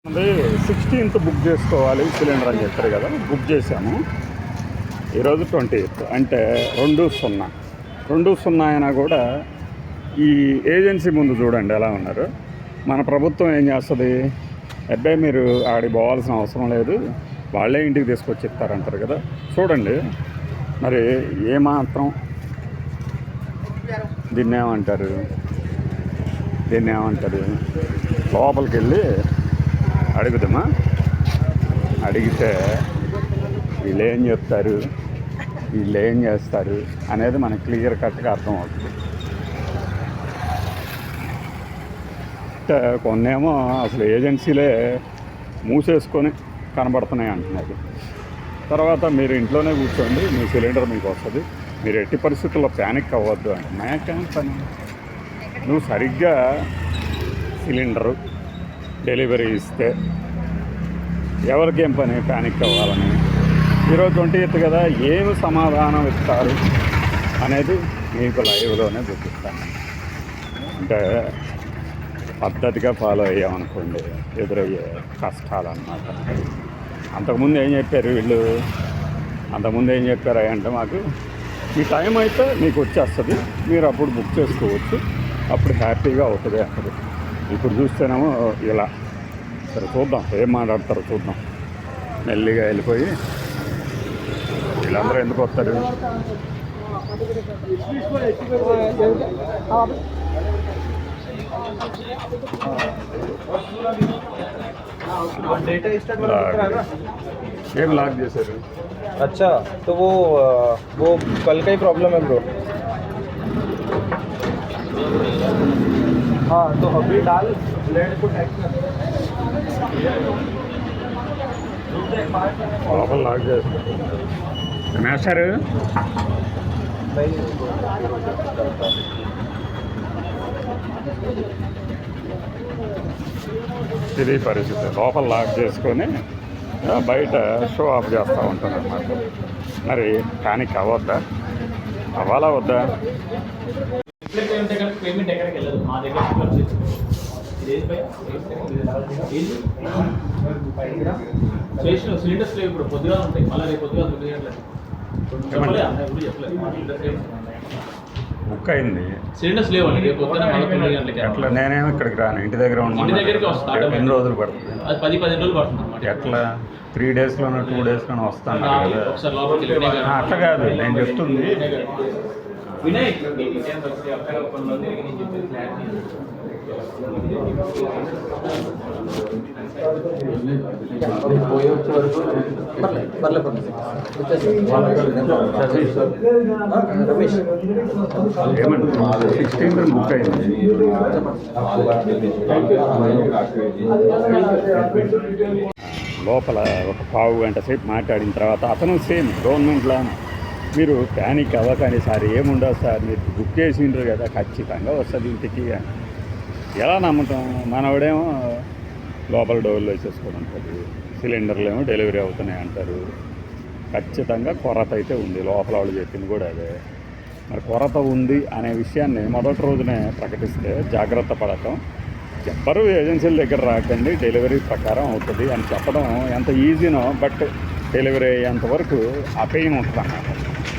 అది 16th book చేసుకోవాలి cylinder అని చెప్పారు కదా, బుక్ చేశాము. ఈరోజు 20th అంటే 2-0 అయినా కూడా ఈ ఏజెన్సీ ముందు చూడండి ఎలా ఉన్నారు. మన ప్రభుత్వం ఏం చేస్తుంది, అబ్బాయి మీరు ఆడికి పోవాల్సిన అవసరం లేదు, వాళ్ళే ఇంటికి తీసుకొచ్చి ఇస్తారంటారు కదా. చూడండి మరి ఏమాత్రం దీన్ని ఏమంటారు లోపలికి వెళ్ళి అడుగుదామా, అడిగితే వీళ్ళు ఏం చెప్తారు, వీళ్ళు ఏం చేస్తారు అనేది మనకు క్లియర్ కట్గా అర్థమవుతుంది. అంటే కొన్నేమో అసలు ఏజెన్సీలే మూసేసుకొని కనబడుతున్నాయి అంటున్నారు. తర్వాత మీరు ఇంట్లోనే కూర్చోండి, మీ సిలిండర్ మీకు వస్తుంది, మీరు ఎట్టి పరిస్థితుల్లో ప్యానిక్ అవ్వద్దు అంటే నాకేం పని, నువ్వు సరిగ్గా సిలిండరు డెలివరీ ఇస్తే ఎవరికేం పని ప్యానిక్ అవ్వాలని. ఈరోజు 20th కదా, ఏమి సమాధానం ఇస్తారు అనేది మీకు లైవ్లోనే చూపిస్తాను. అంటే పద్ధతిగా ఫాలో అయ్యామనుకోండి ఎదురయ్యే కష్టాలు అన్నమాట. అంతకుముందు ఏం చెప్పారు వీళ్ళు, అంటే మాకు ఈ టైం అయితే మీకు వచ్చేస్తుంది, మీరు అప్పుడు బుక్ చేసుకోవచ్చు, అప్పుడు హ్యాపీగా అవుతుంది అక్కడ. ఇప్పుడు చూస్తేనేమో ఇలా. సరే చూద్దాం ఏం మాట్లాడతారో చూద్దాం. మెల్లిగా వెళ్ళిపోయి వీళ్ళందరూ ఎందుకు వస్తారు, ఏం లాక్ చేశారు? अच्छा तो वो कल का ही प्रॉब्लम है ब्रो. हाँ तो अभी डाल ब्लेड को टैग లోపల లాక్ చేస్తారు. మేస్టారు ఇది పరిస్థితి. లోపల లాక్ చేసుకొని బయట షో ఆఫ్ చేస్తూ ఉంటారు అన్నమాట. మరి ప్యానిక్ అవ్వద్దా, అవ్వాలా వద్దా? సిలిండర్స్ లేవు ఇప్పుడు, పొద్దుగా ఉంటాయి, మళ్ళీ రేపు పొద్దుగా 9 గంటలకు బుక్ అయింది, సిలిండర్స్ లేవండి. రేపు పొద్దున మళ్ళీ 9 గంటలకి. ఎట్లా? నేనేమో ఇక్కడికి రాను, ఇంటి దగ్గర ఇంటి దగ్గరికి వస్తాను. ఎన్ని రోజులు పడుతుంది? అది 10-15 రోజులు పడుతుంది అన్నమాట. ఎట్లా 3 డేస్లోనో 2 డేస్లోనో వస్తాను కదా. ఒకసారి లోపలికి వెళ్ళి అట్లా కాదు నేను చెప్తుంది. వినయ్ ఏమంటే 16th బుక్ అయింది. లోపల ఒక పావు గంట సేపు మాట్లాడిన తర్వాత అతను సేమ్ గవర్నమెంట్లో మీరు ప్యానిక్ అవ్వకండి సార్, ఏముండదు సార్, మీరు బుక్ చేసిండ్రు కదా ఖచ్చితంగా వస్తుంది ఇంటికి అని. ఎలా నమ్ముతాం? మనవాడేమో లోపల డోర్లు వేసేసుకొని ఉంటుంది, సిలిండర్లు ఏమో డెలివరీ అవుతున్నాయి అంటారు. ఖచ్చితంగా కొరత అయితే ఉంది, లోపల వాళ్ళు చెప్పింది కూడా అదే. మరి కొరత ఉంది అనే విషయాన్ని మొదటి రోజునే ప్రకటిస్తే జాగ్రత్త పడటం, ఎవ్వరూ ఏజెన్సీల దగ్గర రాకండి, డెలివరీ ప్రకారం అవుతుంది అని చెప్పడం ఎంత ఈజీనో, బట్ డెలివరీ అయ్యేంత వరకు ఆ పెయిన్ ఉంటుంది అన్నమాట.